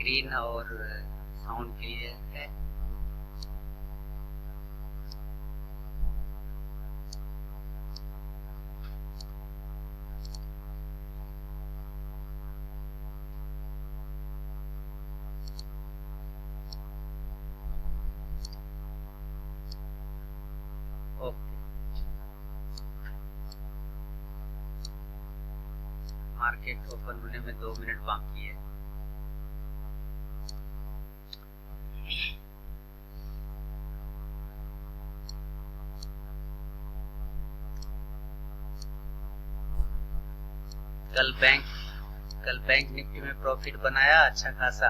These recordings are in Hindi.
स्क्रीन और साउंड क्लियर है। ओके, मार्केट ओपन होने में 2 मिनट बाकी है। कल बैंक निफ्टी में प्रॉफिट बनाया अच्छा खासा।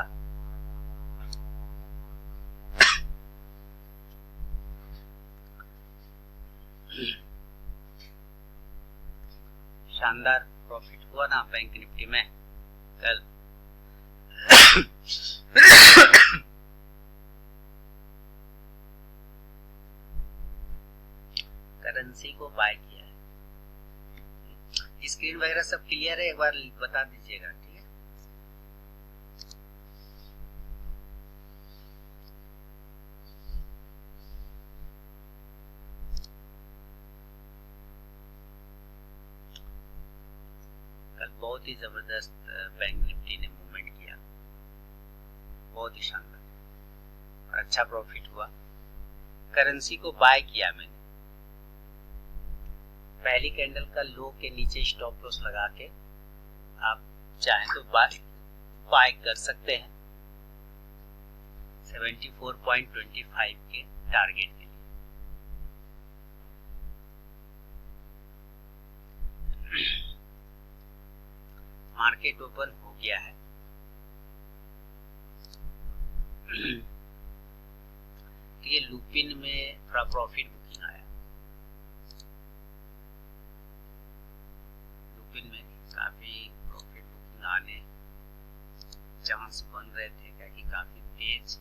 शानदार प्रॉफिट हुआ ना बैंक निफ्टी में कल। करेंसी को बाय किया है। स्क्रीन वगैरह सब क्लियर है, एक बार बता दीजिएगा, ठीक है। कल बहुत ही जबरदस्त बैंक निफ्टी ने मूवमेंट किया, बहुत ही शानदार और अच्छा प्रॉफिट हुआ। करेंसी को बाय किया मैंने, पहली कैंडल का लो के नीचे स्टॉप लॉस लगा के आप चाहें तो बाय कर सकते हैं 74.25 के टारगेट के लिए। मार्केट ओपन हो गया है। ये लुपिन में थोड़ा प्रॉफिट बुकिंग आया, लुपिन में काफी प्रॉफिट बुकिंग आने चांस बन रहे थे, क्या कि काफी तेज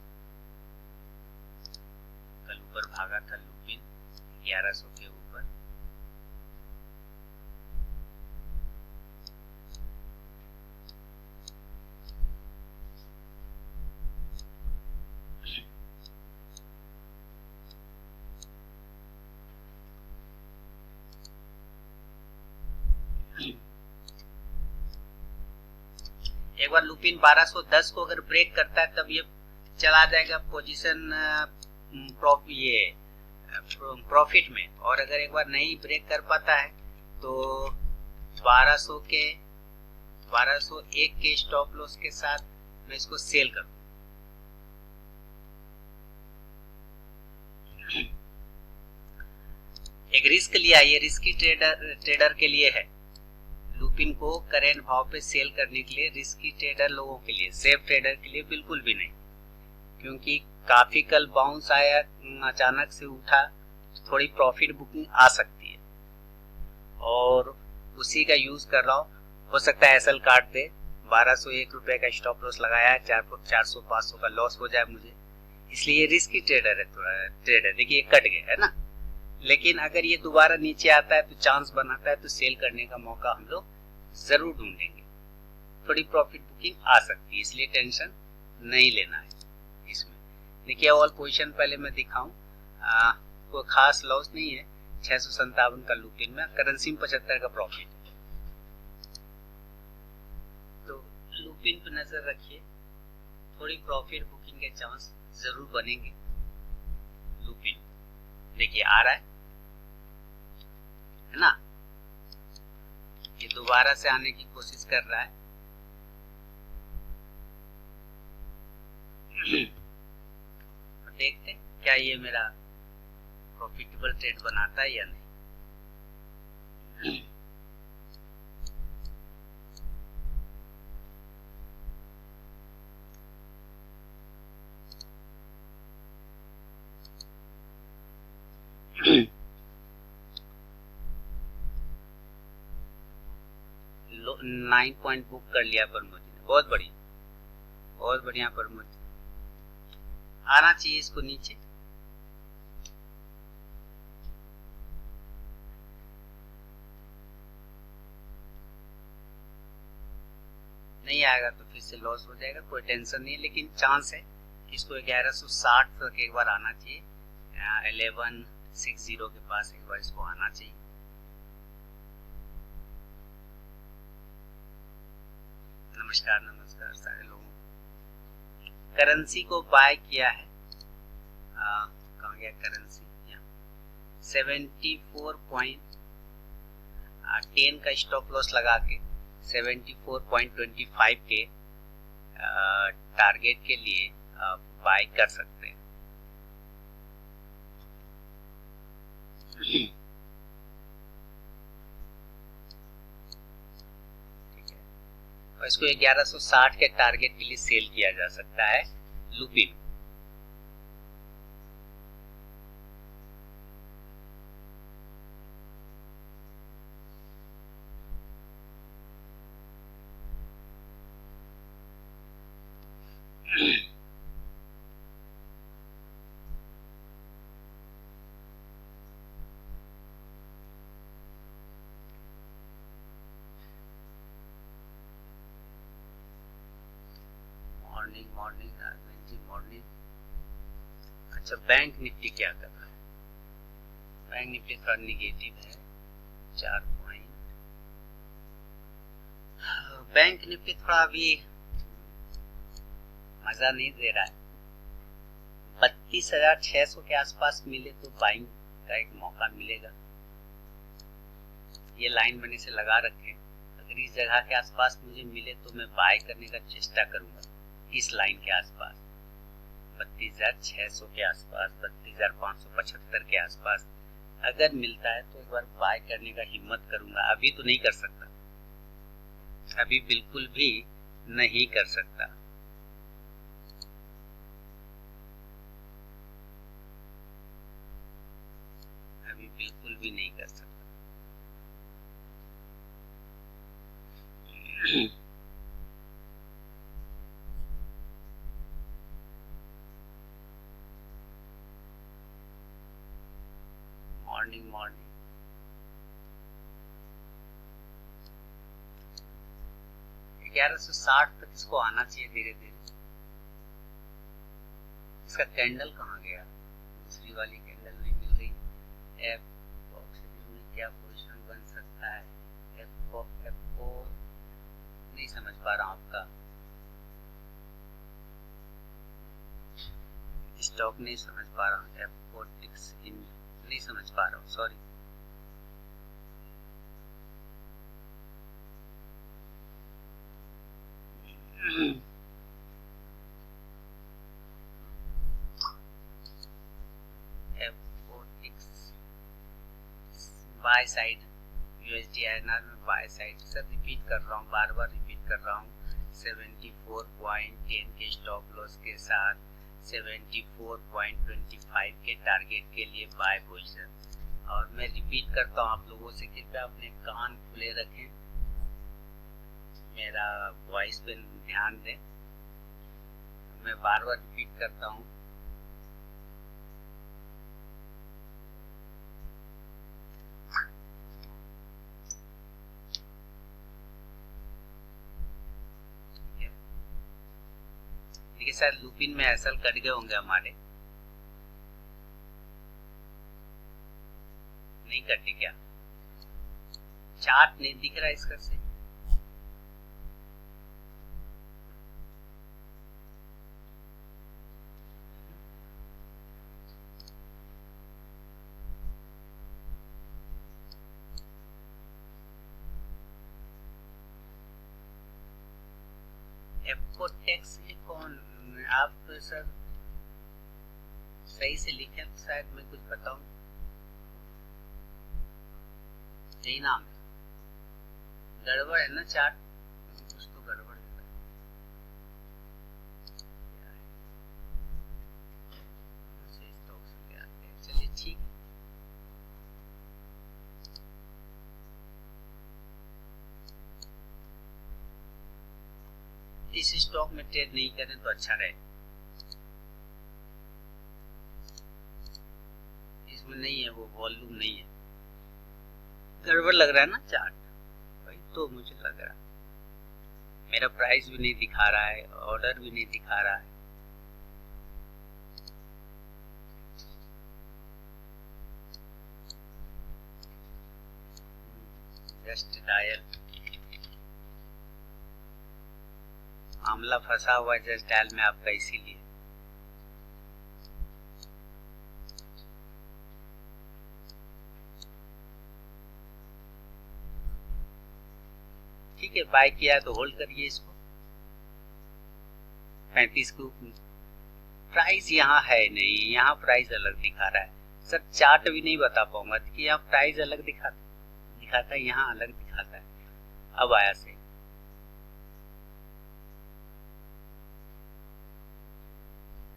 कल ऊपर भागा था लुपिन 1100 के ऊपर। एक बार लुपिन 1210 को अगर ब्रेक करता है तब ये चला जाएगा पोजीशन प्रॉफिट में, और अगर एक बार नहीं ब्रेक कर पाता है तो 1201 के स्टॉप लॉस के साथ मैं इसको सेल करूं। एक रिस्क लिया, ये रिस्की ट्रेडर के लिए है। लुपिन को करेंट भाव पे सेल करने के लिए रिस्की ट्रेडर लोगों के लिए, सेफ ट्रेडर के लिए बिल्कुल भी नहीं, क्योंकि काफी कल बाउंस आया, अचानक से उठा तो थोड़ी प्रॉफिट बुकिंग आ सकती है और उसी का यूज कर रहा हूं। हो सकता है एसएल काट दे, 1201 रुपए का स्टॉप लॉस लगाया, 400-500 का लॉस हो जाए मुझे, इसलिए रिस्की ट्रेडर है। थोड़ा ट्रेडर देखिए कट गया है ना, लेकिन अगर ये दोबारा नीचे आता है तो चांस बनाता है तो सेल करने का मौका हम लोग जरूर ढूंढेंगे। थोड़ी प्रॉफिट बुकिंग आ सकती है, इसलिए टेंशन नहीं लेना है इसमें। देखिए ऑल पोजीशन पहले मैं दिखाऊं, कोई खास लॉस नहीं है। 657 का लुपिन में, करेंसी में 75 का प्रॉफिट है, तो लुपिन पे नजर रखिए, थोड़ी प्रॉफिट बुकिंग के चांस जरूर बनेंगे। लुपिन देखिए आ रहा है ना, ये दोबारा से आने की कोशिश कर रहा है। देखते हैं क्या ये मेरा प्रॉफिटेबल ट्रेड बनाता है या नहीं। लो 9 पॉइंट बुक कर लिया प्रमोद ने, बहुत बढ़िया, बहुत बढ़िया प्रमोद। आना चाहिए इसको नीचे। नहीं आएगा तो फिर से लॉस हो जाएगा, कोई टेंशन नहीं है, लेकिन चांस है कि इसको 1160 तक एक बार आना चाहिए। 1160 के पास एक बार इसको आना चाहिए। नमस्कार नमस्कार सारे लोगों। करेंसी को बाय किया है, कहाँ गया करेंसी, 74.10 का स्टॉप लॉस लगा के 74.25 के टारगेट के लिए आप बाय कर सकते हैं। ठीक है, और इसको 1160 के टारगेट के लिए सेल किया जा सकता है लुपिन। मॉर्निंग। अच्छा, बैंक निफ्टी क्या कर रहा है? बैंक निफ्टी थोड़ा निगेटिव है, 4 पॉइंट। बैंक निफ्टी थोड़ा अभी मजा नहीं दे रहा है। 32,600 के आसपास मिले तो बाइंग का एक मौका मिलेगा। ये लाइन मैंने से लगा रखे, अगर इस जगह के आसपास मुझे मिले तो मैं बाय करने का चेष्टा करूंगा। इस लाइन के आसपास 32,600 के आसपास, 32,575 के आसपास अगर मिलता है तो एक बार बाय करने का हिम्मत करूंगा। अभी तो नहीं कर सकता, अभी बिल्कुल भी नहीं कर सकता। अभी बिल्कुल भी नहीं कर सकता। मॉर्निंग 1160 तक इसको आना चाहिए धीरे धीरे। इसका कैंडल कहाँ गया? दूसरी वाली कैंडल नहीं मिल रही। एफ में क्या पोजीशन बन सकता है? एफ को नहीं समझ पा रहा हूँ आपका स्टॉक, नहीं समझ पा रहा हूँ। F46 नहीं समझ पा रहा हूँ, sorry. F46 by side USD INR में बाय साइड। सर रिपीट कर रहा हूँ, बार बार रिपीट कर रहा हूँ। 74.10 के स्टॉप लॉस के साथ 74.25 के टारगेट के लिए बाय पोजीशन। और मैं रिपीट करता हूँ आप लोगों से, कृपया अपने कान खुले रखें, मेरा वॉइस पे ध्यान दें। मैं बार बार रिपीट करता हूँ, देखिए शायद लुपिन में एसएल कट गए होंगे हमारे, नहीं कटे क्या? चार्ट नहीं दिख रहा इसका से। एफको टेक्स कौन आप सर सही से लिखे तो शायद मैं कुछ बताऊं। यही नाम है, गड़बड़ है ना चार्ट, कुछ तो गड़बड़ है। चलिए ठीक, इस स्टॉक में ट्रेड नहीं करें तो अच्छा रहे। इसमें नहीं है, वो वॉल्यूम नहीं है, गड़बड़ लग रहा है ना चार्ट, वही तो मुझे लग रहा है। मेरा प्राइस भी नहीं दिखा रहा है, ऑर्डर भी नहीं दिखा रहा है। जस्ट डायल, मामला फंसा हुआ है जस्ट डायल में आपका, इसीलिए। ठीक है, बाय किया तो होल्ड करिए इसको। 35 को प्राइस यहाँ है नहीं, यहाँ प्राइस अलग दिखा रहा है सर। चार्ट भी नहीं बता पाऊंगा कि यहाँ प्राइस अलग दिखाता है, यहाँ अलग दिखाता है। अब आया से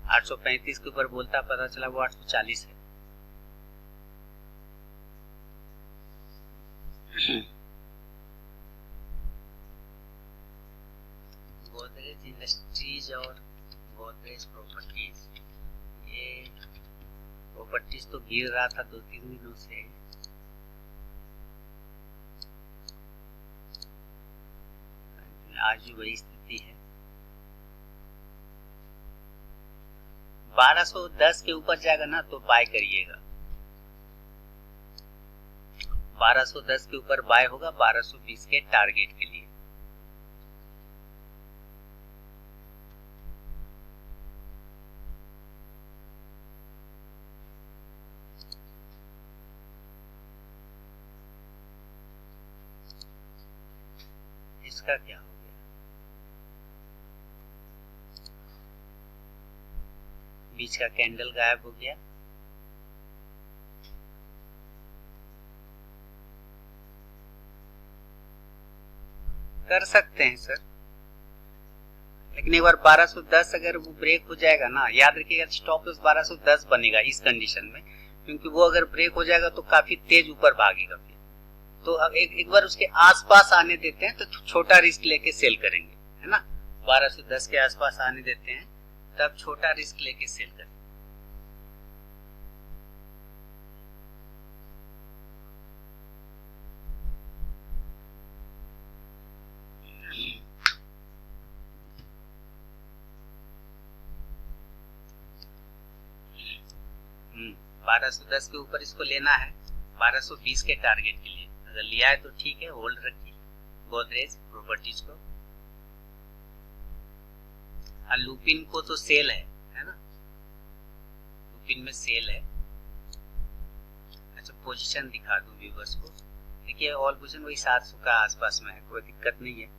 835 के ऊपर बोलता, पता चला वो 840 है। गोदरेज इंडस्ट्रीज और गोदरेज प्रॉपर्टीज, ये प्रॉपर्टीज तो गिर रहा था 2-3 दिनों से। आज भी वही स्थिति है। 1210 के ऊपर जाएगा ना तो बाय करिएगा। 1210 के ऊपर बाय होगा 1220 के टारगेट के लिए। इसका क्या हो गया, बीच का कैंडल गायब हो गया। कर सकते हैं सर, लेकिन एक बार 1210 अगर वो ब्रेक हो जाएगा ना, याद रखिएगा स्टॉप लॉस 1210 बनेगा इस कंडीशन में, क्योंकि वो अगर ब्रेक हो जाएगा तो काफी तेज ऊपर भागेगा फिर। तो अब एक बार उसके आसपास आने देते हैं तो छोटा रिस्क लेके सेल करेंगे, है ना। 1210 के आसपास आने देते हैं तब छोटा रिस्क लेके सेल करेंगे। बारह सौ 10 के ऊपर इसको लेना है 1220 के टारगेट के लिए। अगर लिया है तो ठीक है, होल्ड रखिए गोदरेज प्रॉपर्टीज को। लुपिन को तो सेल है ना, लुपिन में सेल है। अच्छा, पोजीशन दिखा दूं व्यूवर्स को। देखिए ऑल पोजीशन वही 700 का आसपास में है, कोई दिक्कत नहीं है।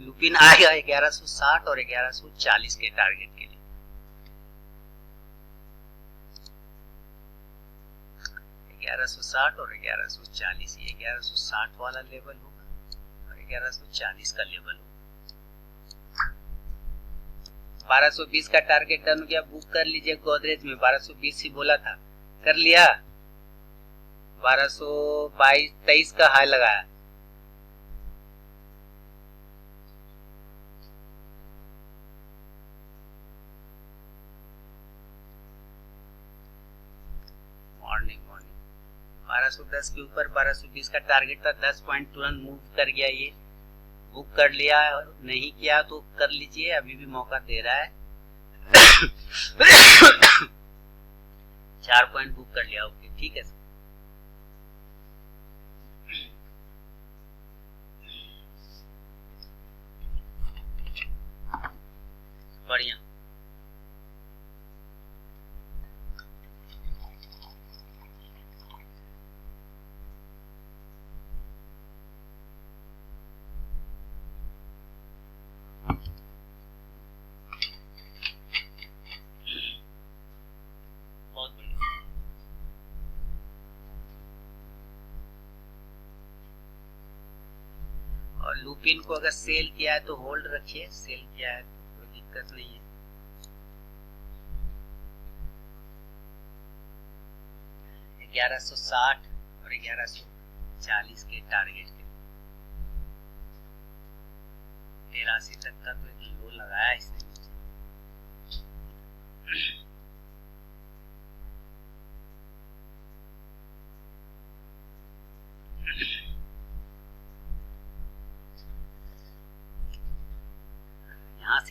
लुपिन आएगा 1160 और 1140 के टारगेट के लिए। 1160 और 1140, ये 1160 वाला लेवल होगा और 1140 का लेवल होगा। 1220 का टारगेट डन हो गया, बुक कर लीजिए गोदरेज में। 1220 ही बोला था, कर लिया। 1222-23 का हाई लगाया। मॉर्निंग 1210 के ऊपर 1220 का टारगेट था, 10 पॉइंट तुरंत मूव कर गया। ये बुक कर लिया, नहीं किया तो कर लीजिए, अभी भी मौका दे रहा है। 4 पॉइंट बुक कर लिया, ओके ठीक है सर। बढ़िया। और लुपिन को अगर सेल किया है तो होल्ड रखिए, सेल किया है तो कोई दिक्कत नहीं है। है 1160 और 1140 के टारगेट के 83 तक का तो एक लो लगाया इसने।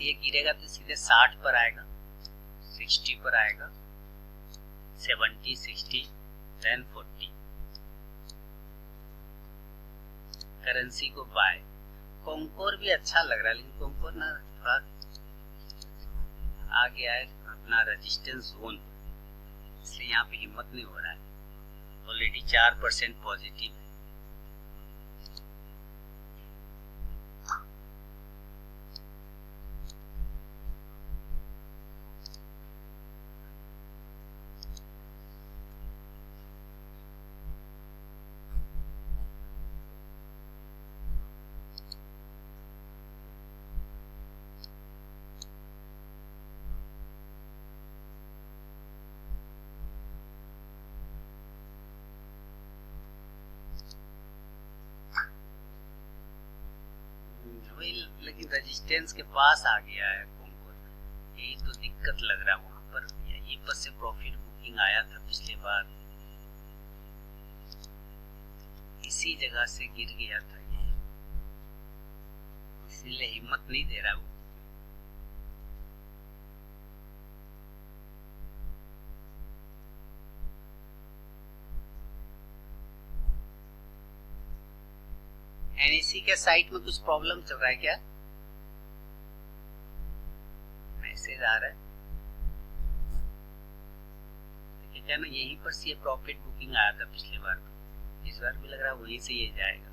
ये गिरेगा तो सीधे 60 पर आएगा, 60 पर आएगा, 70, 60, देन 40। करेंसी को बाय। कॉन्कोर भी अच्छा लग रहा है, लेकिन कॉन्कोर ना थोड़ा आ गया है अपना रेजिस्टेंस जोन, इसलिए यहाँ पे हिम्मत नहीं हो रहा है। ऑलरेडी 4% पॉजिटिव है। लेकिन रेजिस्टेंस के पास आ गया है कॉन्कोर, यही तो दिक्कत लग रहा है। वहां पर यहीं पर से प्रॉफिट बुकिंग आया था पिछले बार, इसी जगह से गिर गया था ये, इसीलिए हिम्मत नहीं दे रहा वो। एनईसी के साइट में कुछ प्रॉब्लम चल रहा है क्या? मैसेज आ रहा है क्या ना, यहीं पर से ये प्रॉफिट बुकिंग आया था पिछले बार, इस बार भी लग रहा है वहीं से ये जाएगा।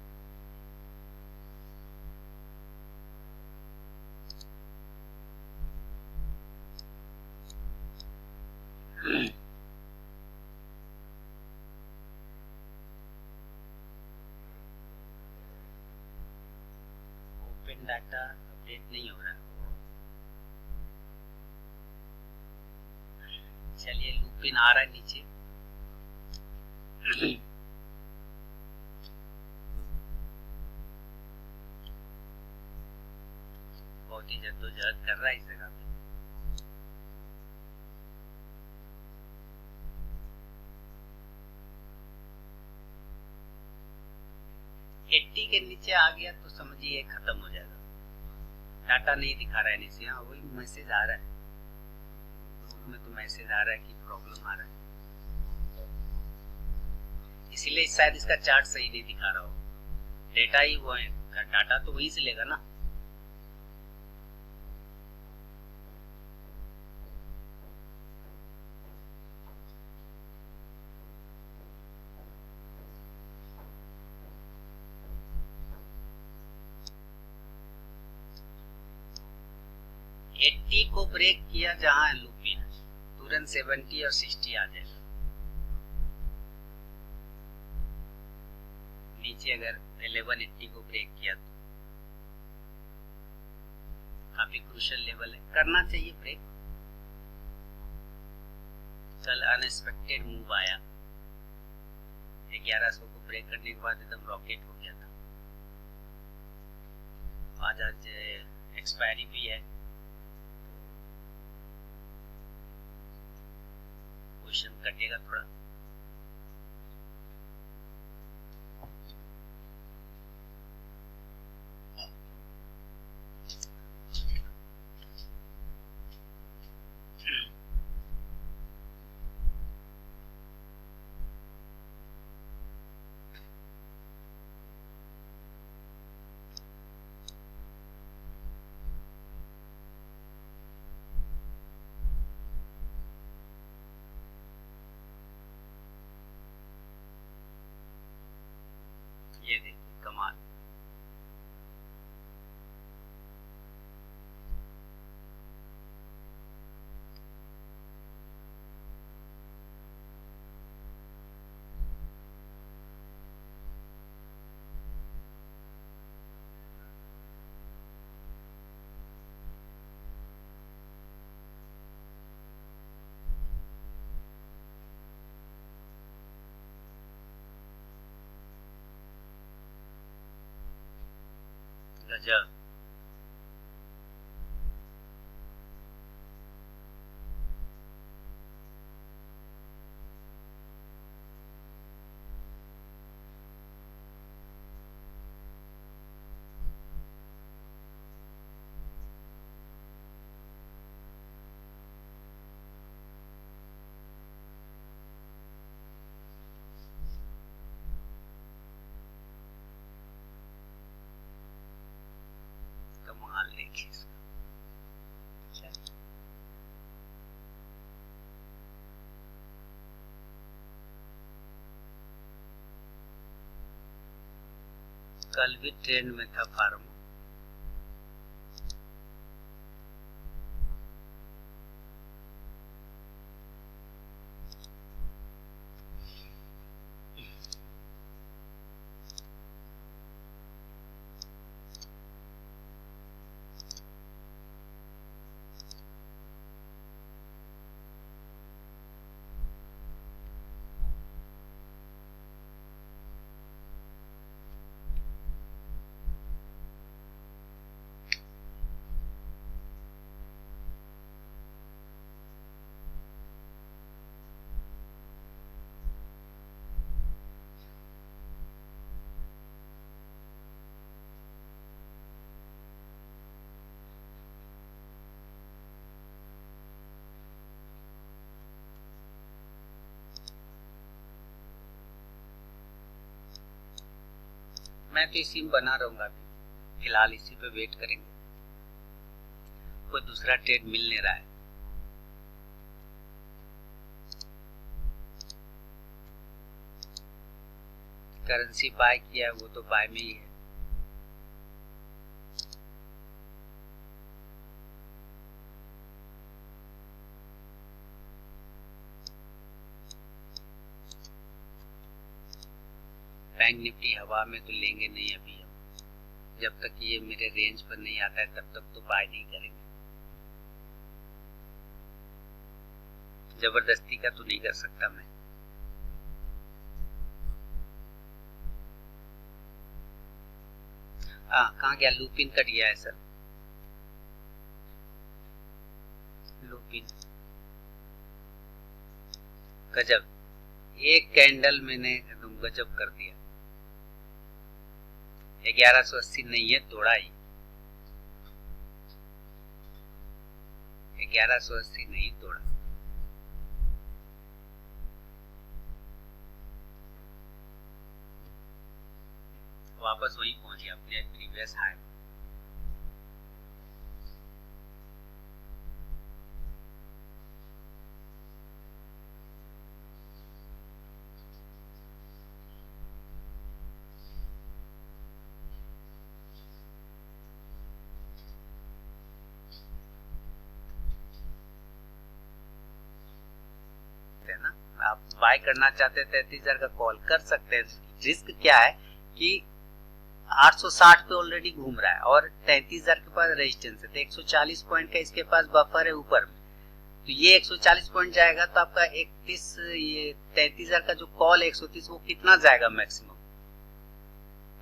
ओपन डाटा अपडेट नहीं हो रहा है। चलिए लूपिन आ रहा है नीचे। बहुत ही जद्दोजहद कर रहा है इस जगह पे। एट्टी के नीचे आ गया तो समझिए खत्म हो जाएगा। डाटा नहीं दिखा रहा है नीचे, हाँ वही मैसेज आ रहा है, ग्रुप में तो मैसेज आ रहा है कि प्रॉब्लम आ रहा है, इसीलिए शायद इसका चार्ट सही नहीं दिखा रहा हो। डेटा ही वो है, डाटा तो वहीं से लेगा ना। एट्टी को ब्रेक किया जहां है लूपिन, तुरंत 70 और 60 आ जाएगा। नीचे अगर 1180 को ब्रेक किया तो काफी क्रूशियल लेवल है, करना चाहिए ब्रेक। कल अनएक्सपेक्टेड मूव आया, 1100 को ब्रेक करने के बाद एकदम रॉकेट हो गया था। आज एक्सपायरी भी है, पोजीशन कटेगा थोड़ा। ये देखिए कमाल, गजब। देखिए इसको। कल भी ट्रेंड में था फार्मा। मैं तो इसी में बना रहूंगा, अभी फिलहाल इसी पे वेट करेंगे, कोई दूसरा ट्रेड मिल नहीं रहा है। करेंसी बाय किया है वो तो बाय में ही है। बैंक निफ्टी हवा में तो लेंगे नहीं अभी हम, जब तक ये मेरे रेंज पर नहीं आता है तब तक तो बाय नहीं करेंगे। जबरदस्ती का तो नहीं कर सकता मैं। कहाँ गया? लूपिन कट गया है सर, लूपिन गजब, एक कैंडल मैंने एकदम गजब कर दिया। 1180 नहीं है, तोड़ा ही। 1180 नहीं तोड़ा। वापस वहीं पहुंच गया अपने प्रीवियस हाई। ना आप बाय करना चाहते हैं 33,000 का कॉल कर सकते हैं। रिस्क क्या है कि 860 पे ऑलरेडी घूम रहा है और 33,000 के पास रेजिस्टेंस है, तो 140 पॉइंट का इसके पास बफर है ऊपर में, तो ये 140 पॉइंट जाएगा तो आपका 31, ये 33,000 का जो कॉल है 130, वो कितना जाएगा मैक्सिमम?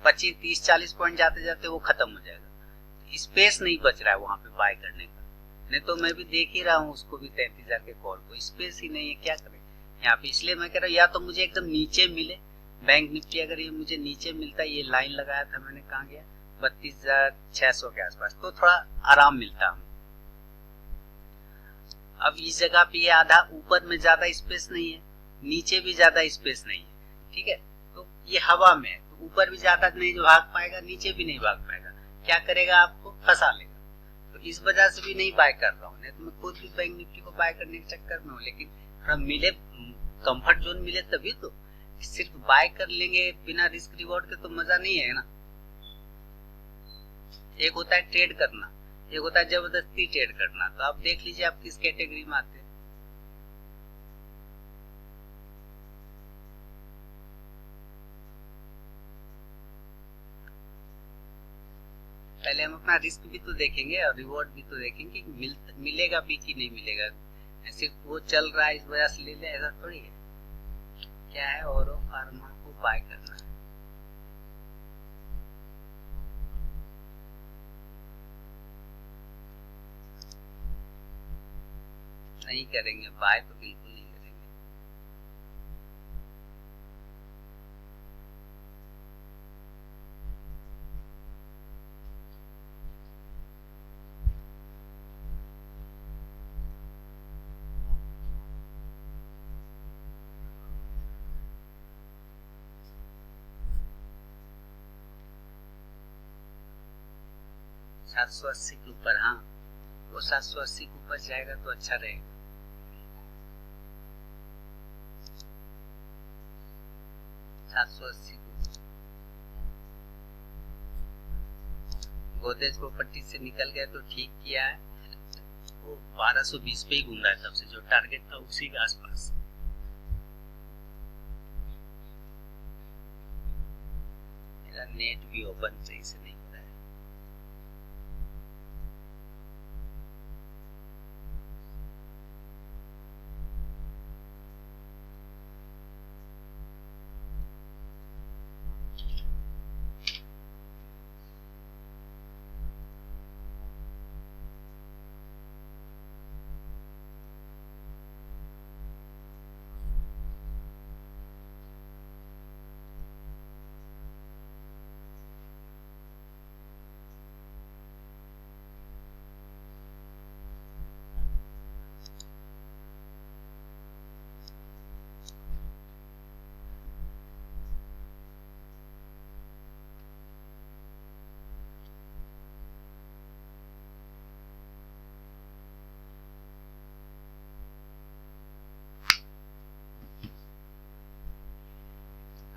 25, 30, 40 पॉइंट जाते जाते वो खत्म हो जाएगा। स्पेस नहीं बच रहा है वहां पे बाय करने का। नहीं तो मैं भी देख ही रहा हूँ उसको भी 33,000 के कॉल को, स्पेस ही नहीं है, क्या करें यहाँ पे। इसलिए मैं कह रहा हूँ या तो मुझे एकदम नीचे मिले बैंक निफ्टी, अगर ये मुझे नीचे मिलता, ये लाइन लगाया था मैंने, कहाँ गया, 32,600 के आसपास, तो थोड़ा आराम मिलता हमें। अब इस जगह पे ये आधा ऊपर में ज्यादा स्पेस नहीं है, नीचे भी ज्यादा स्पेस नहीं है, ठीक है, तो ये हवा में है, तो ऊपर भी ज्यादा नहीं भाग पाएगा, नीचे भी नहीं भाग पाएगा, क्या करेगा, आपको फंसा लेगा। तो इस वजह से भी नहीं बाय कर रहा हूँ, नहीं तो मैं खुद भी बैंक निफ्टी को बाय करने के चक्कर में हूँ, लेकिन थोड़ा मिले, कंफर्ट जोन मिले तभी तो। सिर्फ बाय कर लेंगे बिना रिस्क रिवॉर्ड के तो मजा नहीं है ना। एक होता है ट्रेड करना, एक होता है जबरदस्ती ट्रेड करना। तो आप देख लीजिए आप किस कैटेगरी में आते हैं। पहले हम अपना रिस्क भी तो देखेंगे और रिवॉर्ड भी तो देखेंगे कि मिलेगा भी कि नहीं मिलेगा। सिर्फ वो चल रहा है इस वजह से ले ले, ऐसा थोड़ी है। क्या है, और फार्मा को बाय करना है। नहीं करेंगे बाय, तो बिल्कुल नहीं करेंगे। 780 के ऊपर, हाँ वो 780 के ऊपर जाएगा तो अच्छा रहेगा। सात सौ अस्सी गोदरेज प्रॉपर्टी से निकल गया तो ठीक किया है। वो 1220 पे ही घूम रहा है तब से, जो टारगेट था उसी के आसपास। मेरा नेट भी ओपन सही से नहीं हो रहा है।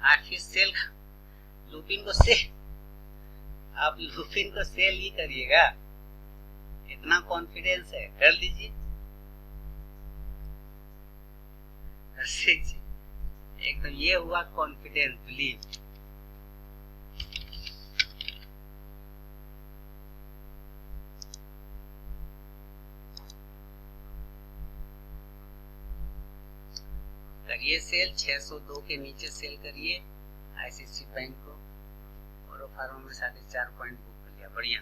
आखिर सेल, लुपिन को सेल, आप लुपिन को सेल ही करिएगा, इतना कॉन्फिडेंस है, कर लीजिए। एकदम ये हुआ कॉन्फिडेंस, बिलीव। करिए सेल, 602 के नीचे सेल करिए आईसीसी बैंक को, और फार्मा में 4.5 पॉइंट बुक कर लिया, बढ़िया।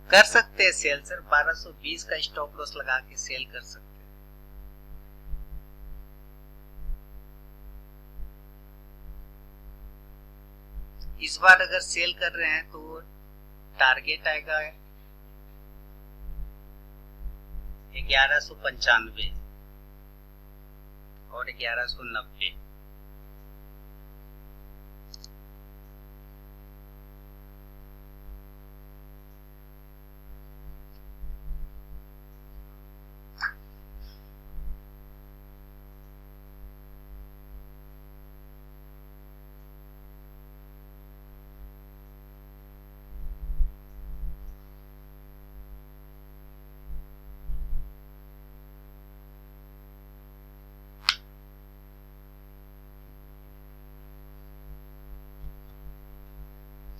कर सकते हैं सेल सर, 1220 का स्टॉप लॉस लगा के सेल कर सकते हैं। इस बार अगर सेल कर रहे हैं तो टारगेट आएगा 1195 और 1190।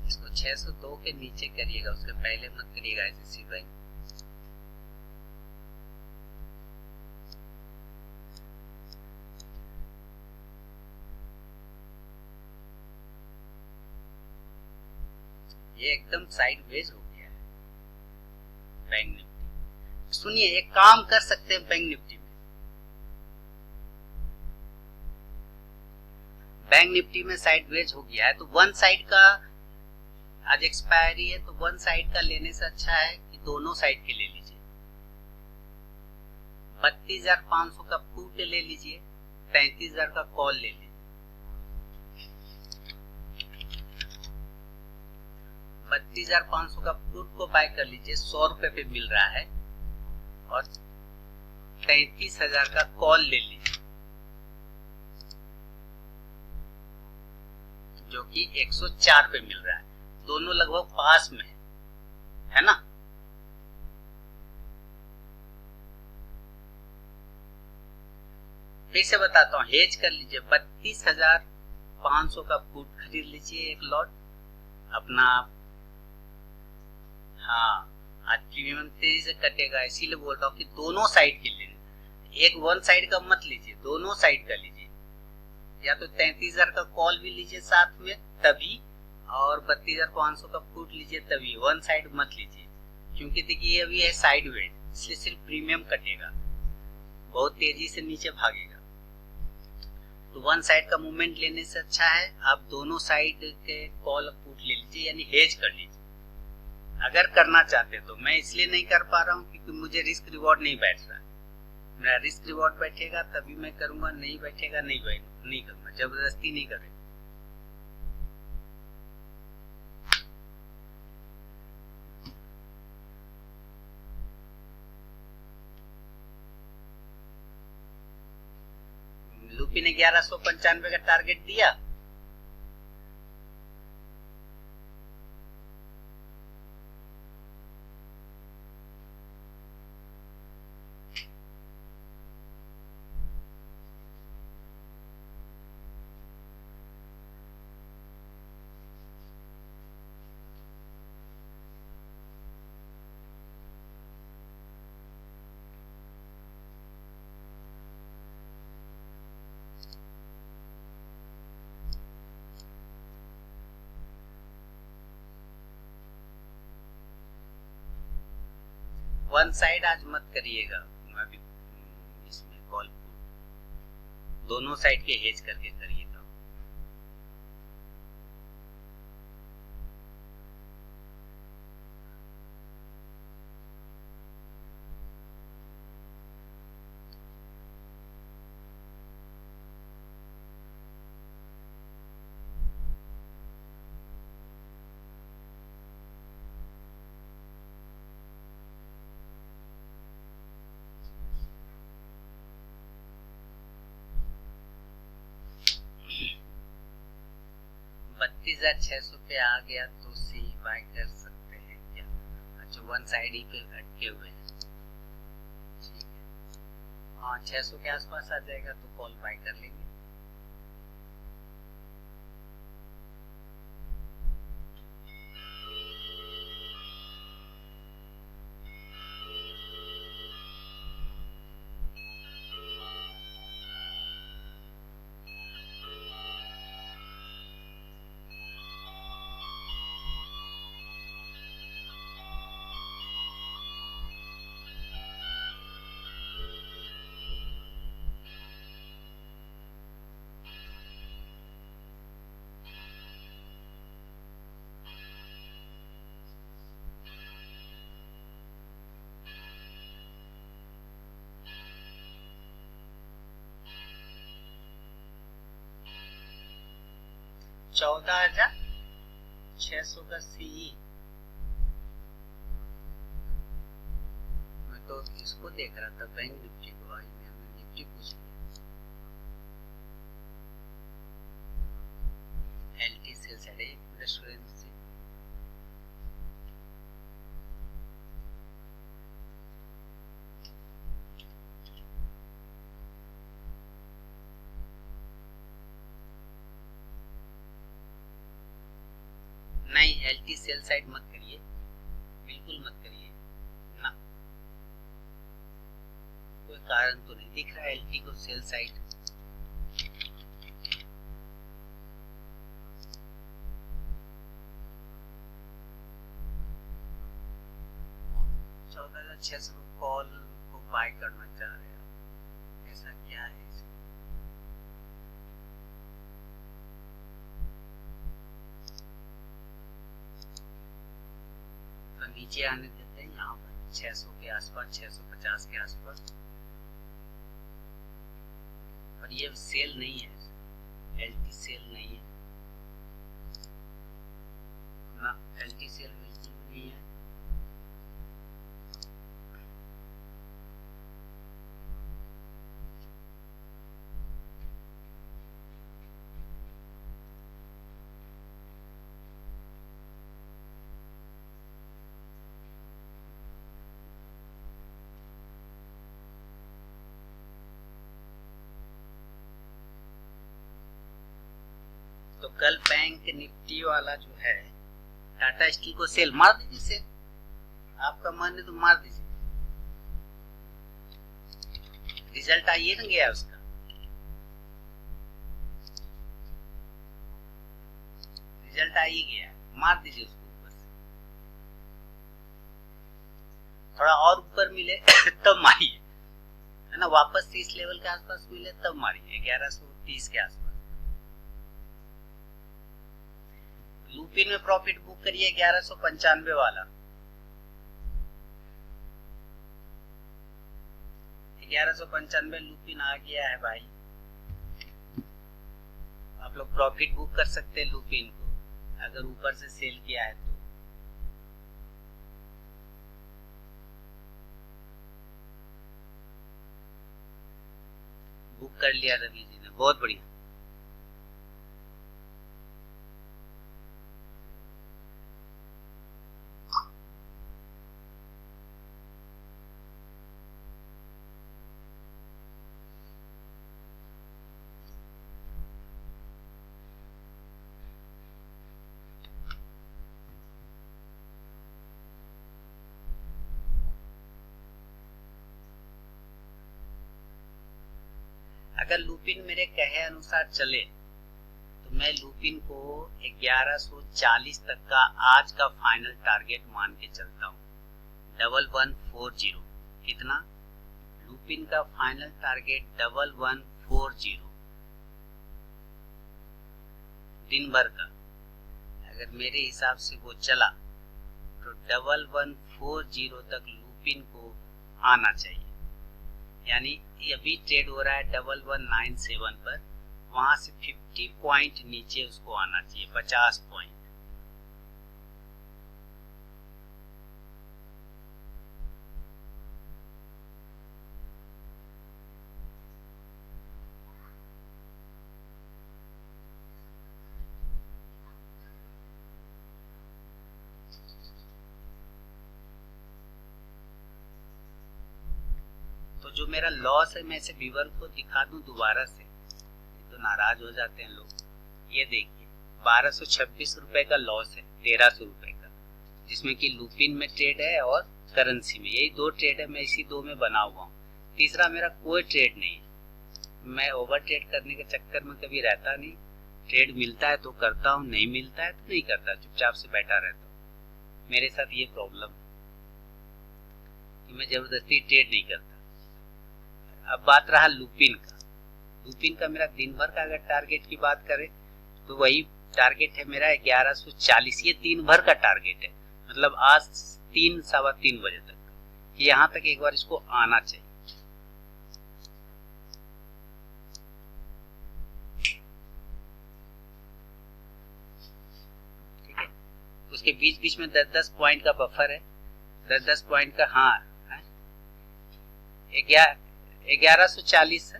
इसको 602 के नीचे करिएगा, उसके पहले मत करिएगा आईसीसी बैंक। ये एकदम साइडवेज हो गया है बैंक निफ्टी। सुनिए, एक काम कर सकते हैं बैंक निफ्टी में, बैंक निफ्टी में साइडवेज हो गया है तो वन साइड का आज एक्सपायरी है, तो वन साइड का लेने से अच्छा है कि दोनों साइड के ले लीजिए। 32,500 का पुट ले लीजिए 33,000 का कॉल ले लीजिए, 32,500 का पुट को बाय कर लीजिए, 100 रुपए पे मिल रहा है, और 33,000 का कॉल ले लीजिए जो कि 104 पे मिल रहा है। दोनों लगभग पास में है ना। फिर से बताता हूँ, हेज कर लीजिए, 32,500 का पुट खरीद लीजिए एक लॉट अपना। हाँ, आज प्रीमियम तेजी से कटेगा, इसीलिए बोल रहा हूँ कि दोनों साइड के लिए, एक वन साइड का मत लीजिए, दोनों साइड का लीजिए। या तो 33,000 का कॉल भी लीजिए साथ में तभी, और 32,500 का पुट लीजिए तभी, वन साइड मत लीजिए, क्योंकि देखिए अभी है साइड वेट, इसलिए सिर्फ प्रीमियम कटेगा, बहुत तेजी से नीचे भागेगा। तो वन साइड का मूवमेंट लेने से अच्छा है आप दोनों साइड के कॉल पुट ले लीजिए, यानी हेज कर लीजिए अगर करना चाहते तो। मैं इसलिए नहीं कर पा रहा हूँ क्योंकि मुझे रिस्क रिवॉर्ड नहीं बैठ रहा है। मेरा रिस्क रिवॉर्ड बैठेगा तभी मैं करूंगा, नहीं बैठेगा नहीं करूंगा, जबरदस्ती नहीं करें। लूपी ने 1195 का टारगेट दिया, वन साइड आज मत करिएगा, अभी इसमें कॉल पुट दोनों साइड के हेज करके करिएगा। $32,600 पे आ गया तो सी बाय कर सकते हैं क्या? अच्छा, वन साइड ही पे अटके हुए हैं, ठीक है। हाँ, 600 के आसपास आ जाएगा तो कॉल बाय कर लेंगे। $14,600 का सीई, मैं तो इसको देख रहा था बैंक निफ्टी को, आज मैंने निफ्टी पूछ लिया। एलटी सेल्स है रेस्टोरेंट से, नहीं एलटी सेल साइड मत करिए, बिल्कुल मत करिए ना, कोई कारण तो नहीं दिख रहा है एलटी को सेल साइड। $14,600 कॉल को बाय करना चाह रहे हैं, ऐसा क्या है इसमें? तो नीचे आने देते हैं, यहाँ पर 600 के आसपास, 650 के आसपास, और ये सेल नहीं है, एलटी सेल नहीं है ना, एलटी सेल बिल्कुल नहीं है। तो कल बैंक निफ्टी वाला जो है टाटा स्टील को सेल मार दीजिए, सेल आपका मन है तो मार दीजिए, रिजल्ट आइए ना गया उसका, रिजल्ट आ ही गया, मार दीजिए उसको ऊपर से, थोड़ा और ऊपर मिले तब मारिए, है ना, वापस 30 लेवल के आसपास मिले तब मारिए, 1130 के आसपास। लुपिन में प्रॉफिट बुक करिए 1195 वाला, 1195 लुपिन आ गया है भाई, आप लोग प्रॉफिट बुक कर सकते हैं लुपिन को अगर ऊपर से सेल किया है तो। बुक कर लिया रवि जी ने, बहुत बढ़िया। अगर लुपिन मेरे कहे अनुसार चले तो मैं लुपिन को 1140 तक का आज का फाइनल टारगेट मान के चलता हूँ, 1140। कितना? लुपिन का फाइनल टारगेट 1140 दिन भर का, अगर मेरे हिसाब से वो चला तो 1140 तक लुपिन को आना चाहिए, यानी अभी ट्रेड हो रहा है 1197 पर, वहां से 50 पॉइंट नीचे उसको आना चाहिए, 50 पॉइंट। तो जो मेरा लॉस है मैं इसे व्यूअर को दिखा दूं दोबारा से, तो नाराज हो जाते हैं लोग। ये देखिए 1226 रुपए का लॉस है 1300 रुपए का, जिसमें कि लुपिन में ट्रेड है और करेंसी में, यही दो ट्रेड है, मैं इसी दो में बना हुआ हूँ, तीसरा मेरा कोई ट्रेड नहीं है। मैं ओवर ट्रेड करने के चक्कर में कभी रहता नहीं, ट्रेड मिलता है तो करता हूँ, नहीं मिलता है तो नहीं करता, चुपचाप से बैठा रहता हूँ। मेरे साथ ये प्रॉब्लम है कि मैं जबरदस्ती ट्रेड नहीं करता। अब बात रहा लुपिन का, लुपिन का मेरा दिन भर का अगर टारगेट की बात करें तो वही टारगेट है मेरा 1140, ये दिन भर का टारगेट है, मतलब आज 3 सवा 3 बजे तक, यहाँ तक एक बार इसको आना चाहिए। ठीक है, उसके बीच बीच में 10-10 पॉइंट का बफर है, 10-10 पॉइंट का, हाँ 1140 है,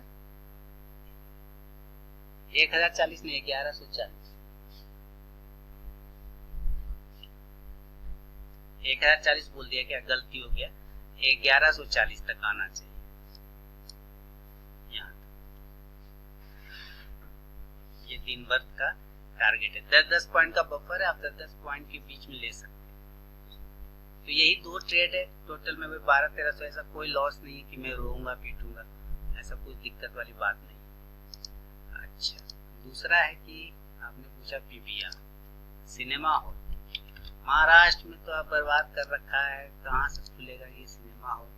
1040 नहीं 1140, 1040 बोल दिया, क्या गलती हो गया, 1140 तक आना चाहिए यहाँ। ये दिन भर का टारगेट है, 10-10 पॉइंट का बफर है, आप 10-10 पॉइंट के बीच में ले सकते हैं। तो यही दो ट्रेड है टोटल में, 1200-1300, ऐसा कोई लॉस नहीं है कि मैं रोऊंगा पीटूंगा, ऐसा कोई दिक्कत वाली बात नहीं। अच्छा, दूसरा है कि आपने पूछा पीवीआर सिनेमा हॉल, महाराष्ट्र में तो आप बर्बाद कर रखा है, कहाँ से खुलेगा ये सिनेमा हॉल।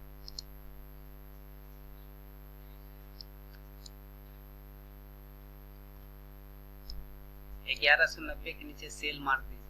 एक 1190 के नीचे सेल मार दीजिए,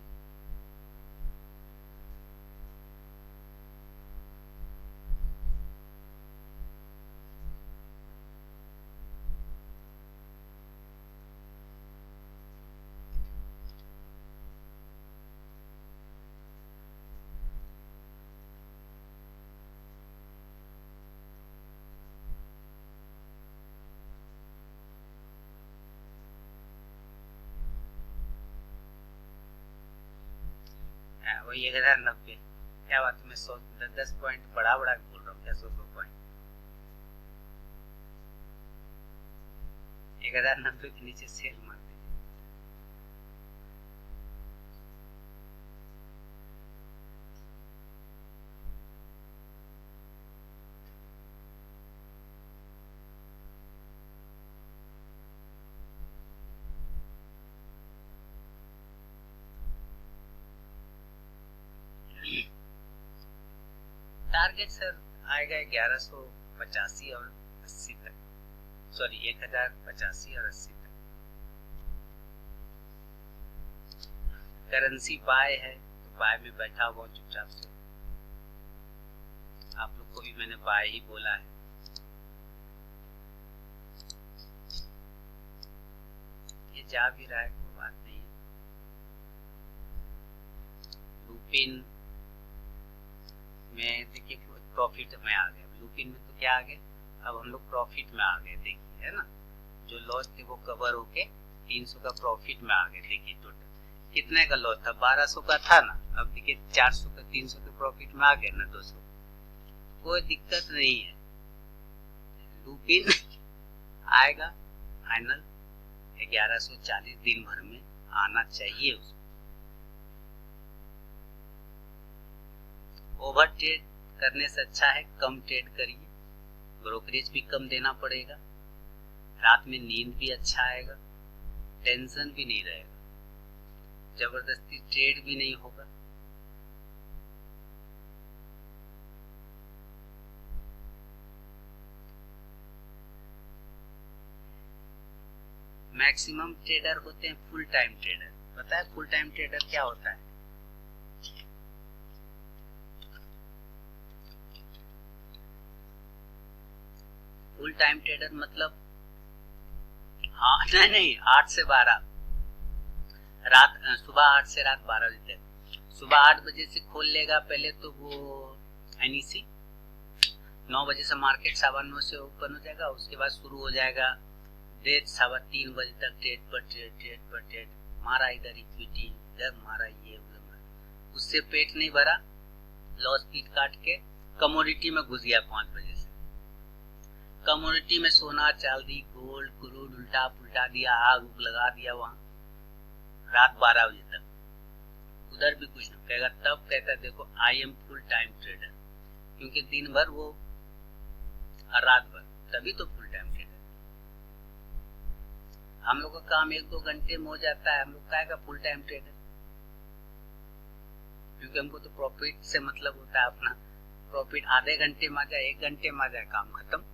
वही 1090। क्या बात है, मैं 10 पॉइंट बड़ा बड़ा बोल रहा हूँ क्या? 100 पॉइंट 1090 के नीचे सेल मार दीजिए। टारगेट सर आएगा 1185 और 80 तक, सॉरी 1085 और 80 तक। करेंसी बाय है तो बाय में बैठा हुआ चुपचाप से, आप लोग को भी मैंने बाय ही बोला है। ये जा भी रहा है, कोई बात नहीं है। लुपिन में देखिए प्रॉफिट में आ गए, लुपिन में तो क्या आ गए, अब हम लोग प्रॉफिट में आ गए, देखिए है ना, जो लॉस थे वो कवर होके 300 का प्रॉफिट में आ गए। देखिए टोटल कितने का लॉस था, 1200 का था ना, अब देखिए 400 का 300 के प्रॉफिट में आ गए ना 200, कोई दिक्कत नहीं है। लुपिन आएगा फाइनल 1140 दिन भर में आना चाहिए उसको। ओवर ट्रेड करने से अच्छा है कम ट्रेड करिए, ब्रोकरेज भी कम देना पड़ेगा, रात में नींद भी अच्छा आएगा, टेंशन भी नहीं रहेगा, जबरदस्ती ट्रेड भी नहीं होगा। मैक्सिमम ट्रेडर होते हैं फुल टाइम ट्रेडर। पता है फुल टाइम ट्रेडर क्या होता है? फुल टाइम ट्रेडर मतलब, हाँ नहीं 8 से 12, रात सुबह 8 से रात 12 बजे तक। सुबह 8 बजे से खोल लेगा पहले तो वो एनईसी, 9 बजे से मार्केट 9:15 से ओपन हो जाएगा, उसके बाद शुरू हो जाएगा देर 3:15 बजे तक ट्रेड पर ट्रेड, मारा इधर इक्विटी, इधर मारा ये उधर मारा, उससे पेट नहीं भरा, लॉस पीट काट के कमोडिटी में घुस गया 5 बजे से। कमोडिटी में सोना चांदी गोल्ड क्रूड उल्टा पुल्टा दिया, आग उग लगा दिया वहां रात 12 बजे तक, उधर भी कुछ नहीं कहेगा। तब कहता देखो I am full time trader, क्योंकि दिन भर वो और रात भर, तभी तो फुल टाइम ट्रेडर। हम लोग का काम 1-2 घंटे में हो जाता है, हम लोग कहेगा फुल टाइम ट्रेडर, क्योंकि हमको तो प्रॉफिट से मतलब होता है, अपना प्रॉफिट आधे घंटे में आ जाए 1 घंटे में आ जाए, काम खत्म।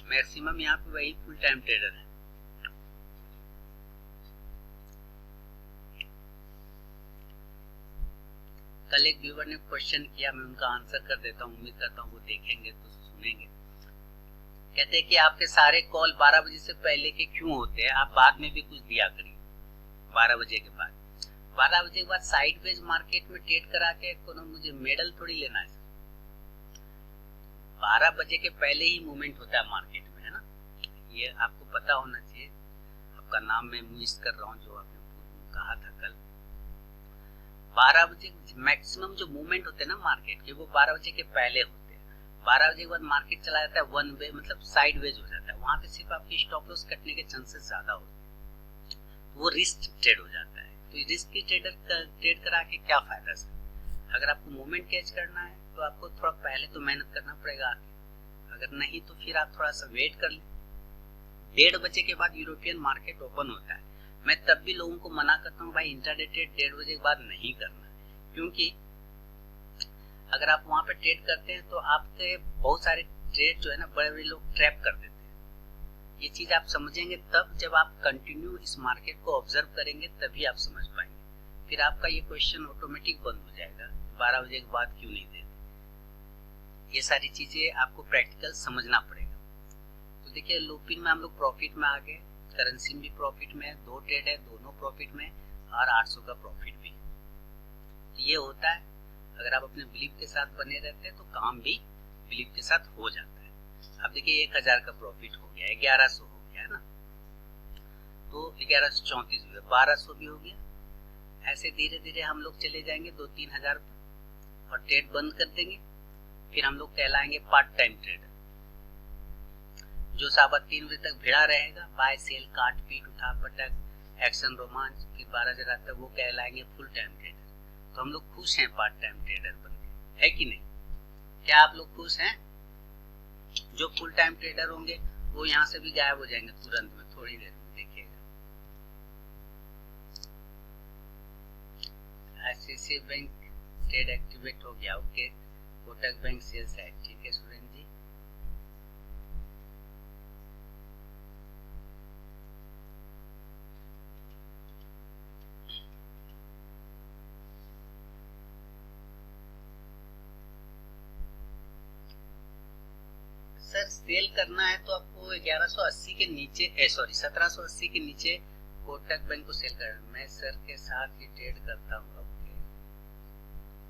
मैक्सिमम यहाँ पे वही फुल टाइम ट्रेडर है। कल एक व्यूअर ने क्वेश्चन किया, मैं उनका आंसर कर देता हूँ, उम्मीद करता हूँ वो देखेंगे तो सुनेंगे। कहते हैं कि आपके सारे कॉल 12 बजे से पहले के क्यों होते हैं, आप बाद में भी कुछ दिया करिए 12 बजे के बाद। 12 बजे के बाद साइडवेज मार्केट में ट्रेड करा के कोनो मुझे मेडल थोड़ी लेना है। 12 बजे के पहले ही मूवमेंट होता है मार्केट में, है ना, ये आपको पता होना चाहिए। आपका नाम मैं मिस कर रहा हूँ जो आपने कहा था कल। 12 बजे मैक्सिमम जो मूवमेंट होते हैं ना मार्केट के, वो 12 बजे के पहले होते हैं। 12 बजे के बाद मार्केट चला जाता है वन वे, मतलब साइडवेज हो जाता है, वहां पे सिर्फ आपकी स्टॉप लॉस कटने के चांसेस ज्यादा होते हैं, तो वो रिस्क ट्रेड हो जाता है। तो रिस्क की ट्रेड करा के क्या फायदा सर? अगर आपको मूवमेंट कैच करना है तो आपको थोड़ा पहले तो मेहनत करना पड़ेगा, अगर नहीं तो फिर आप थोड़ा सा वेट कर लें। 1:30 बजे के बाद यूरोपियन मार्केट ओपन होता है। मैं तब भी लोगों को मना करता हूँ भाई इंट्राडे ट्रेड 1:30 बजे के बाद नहीं करना, क्योंकि अगर आप वहां पे ट्रेड करते हैं तो आपके बहुत सारे ट्रेड जो है ना बड़े बड़े लोग ट्रैप कर देते हैं। ये चीज आप समझेंगे तब, जब आप कंटिन्यू इस मार्केट को ऑब्जर्व करेंगे तभी आप समझ पाएंगे। फिर आपका ये क्वेश्चन ऑटोमेटिक बंद हो जाएगा 12 बजे के बाद क्यों नहीं देते। ये सारी चीजें आपको प्रैक्टिकल समझना पड़ेगा। तो देखिए लुपिन में हम लोग प्रॉफिट में आ गए, करेंसी भी प्रॉफिट में है, 2 ट्रेड है दोनों प्रॉफिट में, और 800 का प्रॉफिट भी। तो ये होता है, अगर आप अपने बिलीफ के साथ बने रहते हैं तो काम भी बिलीफ के साथ हो जाता है। अब देखिए 1000 का प्रॉफिट हो गया, 1100 हो गया तो 1134 भी, 1200 भी हो गया। ऐसे धीरे धीरे हम लोग चले जाएंगे 2-3 हजार पर और ट्रेड बंद कर देंगे। फिर हम लोग कहलाएंगे पार्ट टाइम ट्रेडर। जो 3:15 बजे तक भिड़ा रहेगा, बाय सेल काट पीट उठा पटक एक्शन रोमांच, फिर 12 बजे रात तक, वो कहलाएंगे फुल टाइम ट्रेडर। तो हम लोग खुश हैं पार्ट टाइम ट्रेडर बन के, है कि नहीं? क्या आप लोग खुश हैं? जो फुल टाइम ट्रेडर होंगे वो यहाँ से भी गायब हो जाएंगे तुरंत में, थोड़ी देर में देखिएगा। आईसीआईसीआई बैंक ट्रेड एक्टिवेट हो गया, ओके। कोटक बैंक सेल्स है, ठीक है सुरेंद्र जी। सर सेल करना है तो आपको 1180 के नीचे, 1780 के नीचे कोटक बैंक को सेल करना। मैं सर के साथ ही ट्रेड करता हूँ, ओके।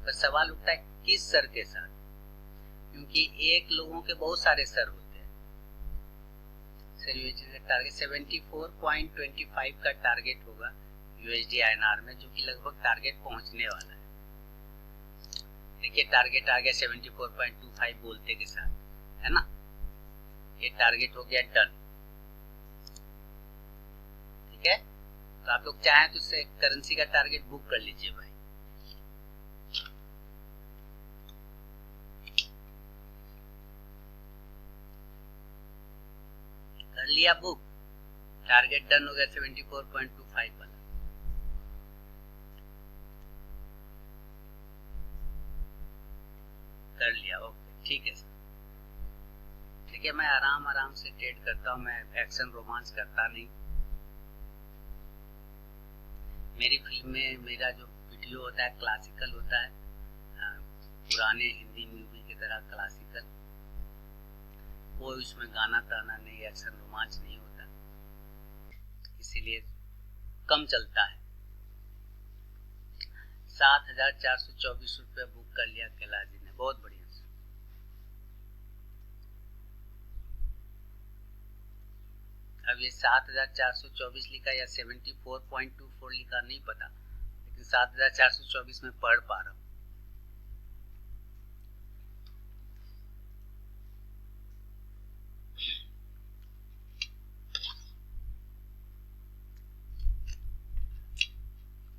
पर सवाल उठता है किस सर के साथ, क्योंकि एक लोगों के बहुत सारे सर होते हैं। सर यूएसडी का टारगेट 74.25 का टारगेट होगा यूएसडी आईएनआर में, जो कि लगभग टारगेट पहुंचने वाला है। देखिए टारगेट आ गया 74.25 बोलते के साथ, है ना? ये टारगेट हो गया डन, ठीक है। तो आप लोग चाहें तो इससे करेंसी का टारगेट बुक कर लीजिए भाई। कर लिया बुक, टारगेट डन हो गया 74.25 वाला। कर लिया, ओके ठीक है सर। देखिए मैं आराम से ट्रेड करता हूँ, मैं एक्शन रोमांस करता नहीं। मेरी फिल्म में मेरा जो वीडियो होता है क्लासिकल होता है, पुराने हिंदी मूवी की तरह क्लासिकल। वो इसमें गाना ताना नहीं, एक्शन रोमांच नहीं होता, इसीलिए कम चलता है। 7,424 रुपये बुक कर लिया कैलाश जी ने, बहुत बढ़िया। अब ये 7,424 लिखा या 74.24 लिखा नहीं पता, लेकिन 7,424 में पढ़ पा रहा हूँ।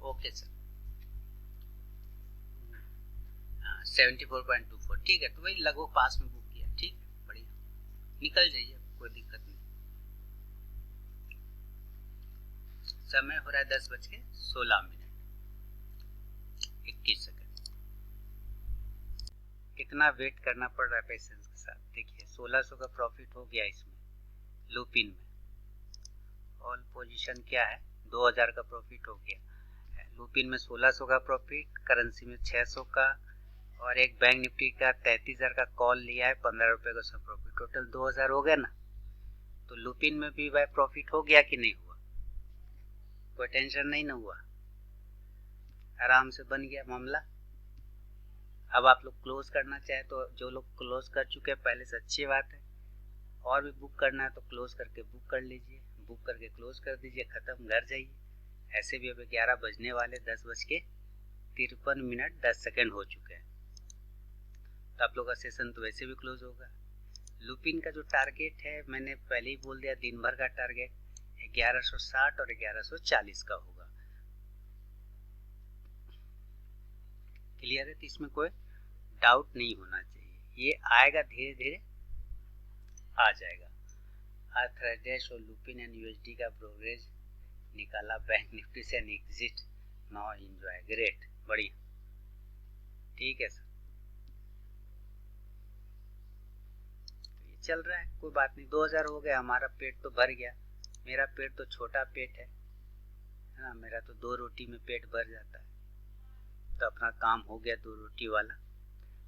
ओके सर, 74.24 ठीक है। तो वही लगभग पास में बुक किया, ठीक है, बढ़िया। निकल जाइए, कोई दिक्कत नहीं। समय हो रहा है 10:16, 21 सेकंड। कितना वेट करना पड़ रहा है पेशेंस के साथ। देखिए 1600 का प्रॉफिट हो गया इसमें, लुपिन में। ऑल पोजीशन क्या है, 2000 का प्रॉफिट हो गया। लुपिन में 1600 का प्रॉफिट, करेंसी में 600 का, और एक बैंक निफ्टी का 33,000 का कॉल लिया है, 15 रुपए का सब प्रॉफिट, टोटल 2000 हो गया ना। तो लुपिन में भी भाई प्रॉफिट हो गया कि नहीं हुआ? कोई टेंशन नहीं ना हुआ, आराम से बन गया मामला। अब आप लोग क्लोज करना चाहे तो, जो लोग क्लोज कर चुके हैं पहले से अच्छी बात है, और भी बुक करना है तो क्लोज करके बुक कर लीजिए, बुक करके क्लोज कर दीजिए, खत्म, घर जाइए। ऐसे भी अब 11 बजने वाले, 10:53 10 सेकेंड हो चुके हैं, तो आप लोग का सेशन तो वैसे भी क्लोज होगा। लुपिन का जो टारगेट है मैंने पहले ही बोल दिया, दिन भर का टारगेट 1160 और 1140 का होगा। क्लियर है? तो इसमें कोई डाउट नहीं होना चाहिए, ये आएगा, धीरे धीरे आ जाएगा। आर्थराइडेस और लुपिन एंड यूएसडी का प्रोग्रेस निकाला, बैंक निफ्टी से एग्जिट, नाउ एंजॉय, ग्रेट, बढ़िया, ठीक है सर। तो ये चल रहा है, कोई बात नहीं। 2000 हो गया, हमारा पेट तो भर गया। मेरा पेट तो छोटा पेट है ना, मेरा तो 2 रोटी में पेट भर जाता है। तो अपना काम हो गया 2 रोटी वाला,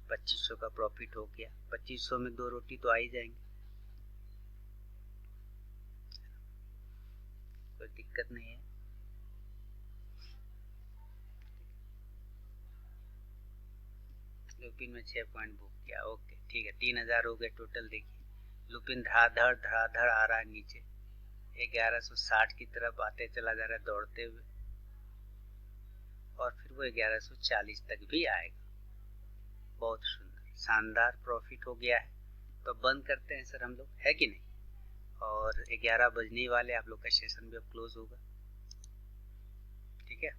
2500 का प्रॉफिट हो गया। 2500 में 2 रोटी तो आ ही जाएंगे, कोई दिक्कत नहीं है। लुपिन में 6 पॉइंट बुक किया, ओके ठीक है। 3000 हो गए टोटल। देखिए लुपिन धड़ाधड़ आ रहा है नीचे, 1160 की तरफ आते चला जा रहा है दौड़ते हुए, और फिर वो 1140 तक भी आएगा। बहुत सुंदर शानदार प्रॉफिट हो गया है। तो बंद करते हैं सर हम लोग, है कि नहीं, और 11 बजने वाले, आप लोग का सेशन भी अब क्लोज होगा। ठीक है,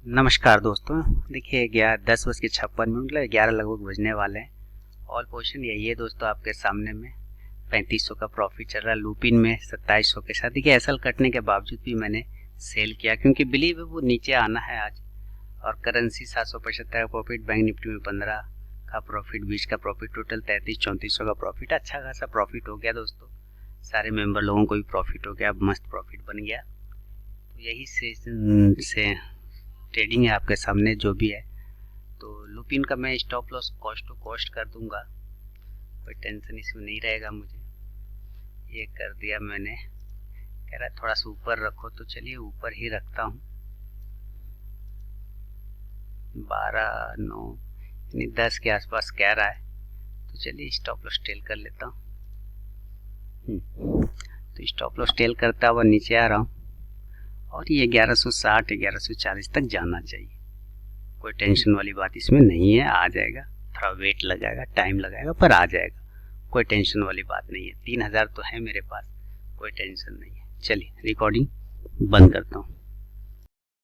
नमस्कार दोस्तों। देखिए 10:56 मतलब 11 लगभग बजने वाले हैं। ऑल पोजीशन यही है दोस्तों आपके सामने में। 3500 का प्रॉफिट चल रहा है लुपिन में 2700 के साथ। देखिए एसएल कटने के बावजूद भी मैंने सेल किया, क्योंकि बिलीव है वो नीचे आना है आज। और करेंसी 775 का प्रॉफिट, बैंक निफ्टी में 15 का प्रॉफिट, 20 का प्रॉफिट, टोटल 3300-3400 का प्रॉफिट। अच्छा खासा प्रॉफिट हो गया दोस्तों, सारे मेंबर लोगों को भी प्रॉफिट हो गया, मस्त प्रॉफिट बन गया। तो यही से ट्रेडिंग है आपके सामने जो भी है। तो लुपिन का मैं stop loss cost to cost कर दूंगा, कोई टेंशन इसमें नहीं रहेगा मुझे। ये कर दिया मैंने, कह रहा है थोड़ा सा ऊपर रखो, तो चलिए ऊपर ही रखता हूँ। 12-9 यानी 10 के आसपास कह रहा है, तो चलिए स्टॉप लॉस टेल कर लेता हूँ। तो स्टॉप लॉस टेल करता हुआ नीचे आ रहा हूँ, और ये 1160-1140 तक जाना चाहिए। कोई टेंशन वाली बात इसमें नहीं है, आ जाएगा। थोड़ा वेट लगाएगा, टाइम लगाएगा, पर आ जाएगा। कोई टेंशन वाली बात नहीं है। 3000 तो है मेरे पास, कोई टेंशन नहीं है। चलिए रिकॉर्डिंग बंद करता हूँ।